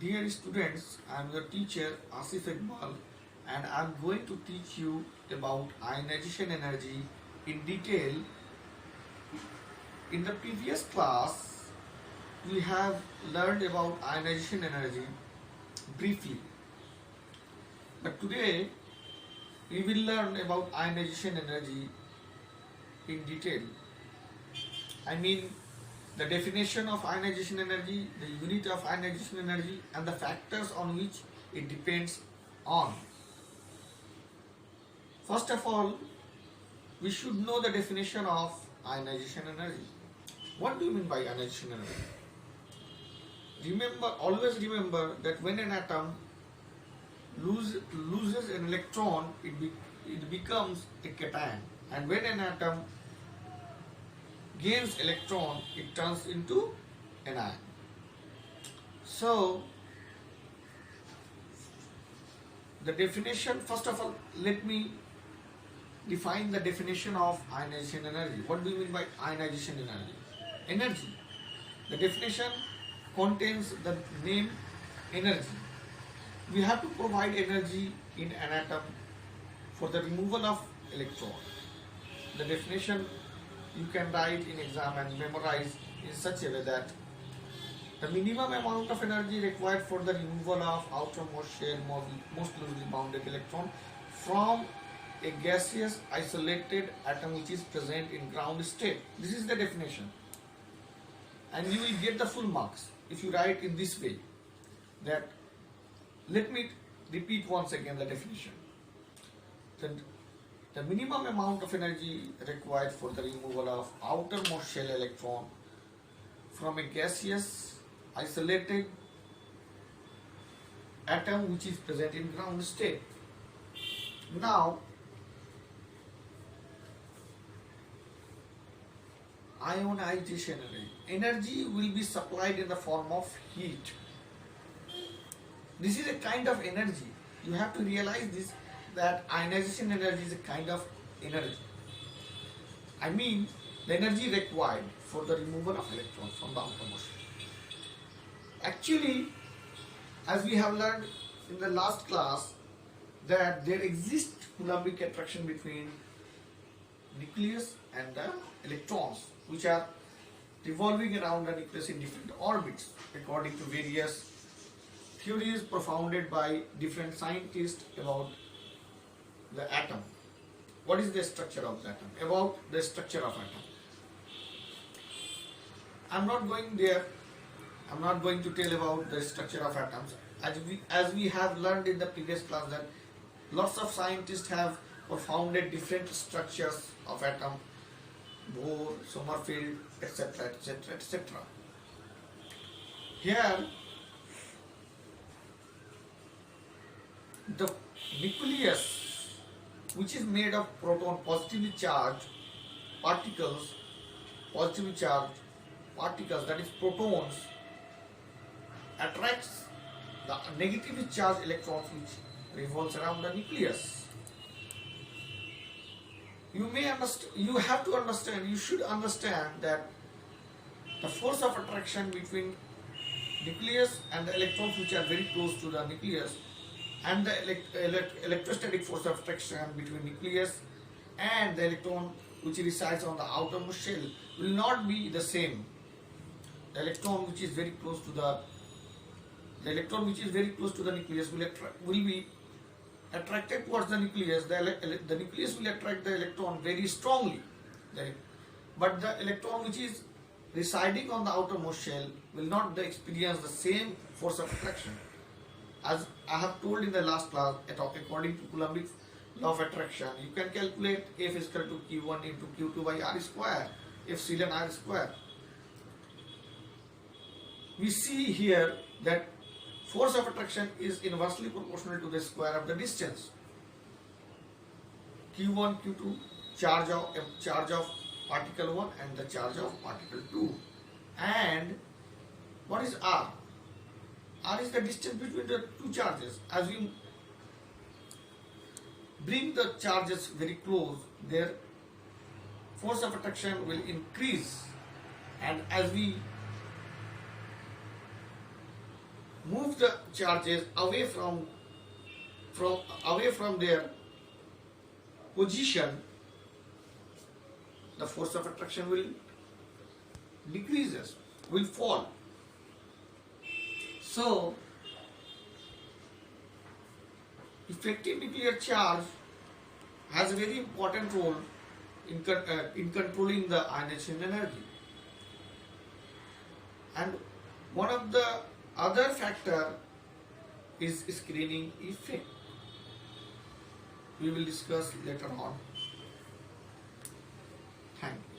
Dear students, I am your teacher Asif Iqbal and I am going to teach you about ionization energy in detail. In the previous class, we have learned about ionization energy briefly. But today, we will learn about ionization energy in detail. I mean, the definition of ionization energy, the unit of ionization energy, and the factors on which it depends on. First of all, we should know the definition of ionization energy. What do you mean by ionization energy? Always remember that when an atom loses an electron, it becomes a cation, and when an atom gains electron, it turns into an ion. So, the definition, first of all, let me define the definition of ionization energy. What do you mean by ionization energy? Energy. The definition contains the name energy. We have to provide energy in an atom for the removal of electron. The definition you can write in exam and memorize in such a way that the minimum amount of energy required for the removal of outermost shell most loosely bounded electron from a gaseous isolated atom which is present in ground state. This is the definition. And you will get the full marks if you write in this way. That, let me repeat once again the definition. The minimum amount of energy required for the removal of outermost shell electron from a gaseous isolated atom which is present in ground state. Now, ionization energy will be supplied in the form of heat. This is a kind of energy. You have to realize this, that ionization energy is a kind of energy. I mean, the energy required for the removal of electrons from the outermost shell. Actually, as we have learned in the last class, that there exists Coulombic attraction between nucleus and the electrons, which are revolving around the nucleus in different orbits according to various theories propounded by different scientists about the atom. What is the structure of the atom? About the structure of atom. I'm not going there. I'm not going to tell about the structure of atoms. As we have learned in the previous class that lots of scientists have propounded different structures of atom, Bohr, Sommerfeld, etc., etc., etc. Here, the nucleus, which is made of proton positively charged particles, that is protons, attracts the negatively charged electrons which revolves around the nucleus. You should understand that the force of attraction between nucleus and the electrons which are very close to the nucleus, and the electrostatic force of attraction between nucleus and the electron which resides on the outermost shell will not be the same. The electron which is very close to the nucleus will be attracted towards the nucleus. The nucleus will attract the electron very strongly, but the electron which is residing on the outermost shell will not experience the same force of attraction. As I have told in the last class, according to Coulomb's law of attraction, you can calculate F is equal to Q1 into Q2 by R square, Epsilon R square. We see here that force of attraction is inversely proportional to the square of the distance. Q1, Q2, charge of particle 1 and the charge of particle 2. And what is R? R is the distance between the two charges. As we bring the charges very close, their force of attraction will increase, and as we move the charges away from their position, the force of attraction will decreases, will fall. So, effective nuclear charge has a very important role in controlling the ionization energy. And one of the other factor is screening effect. We will discuss later on. Thank you.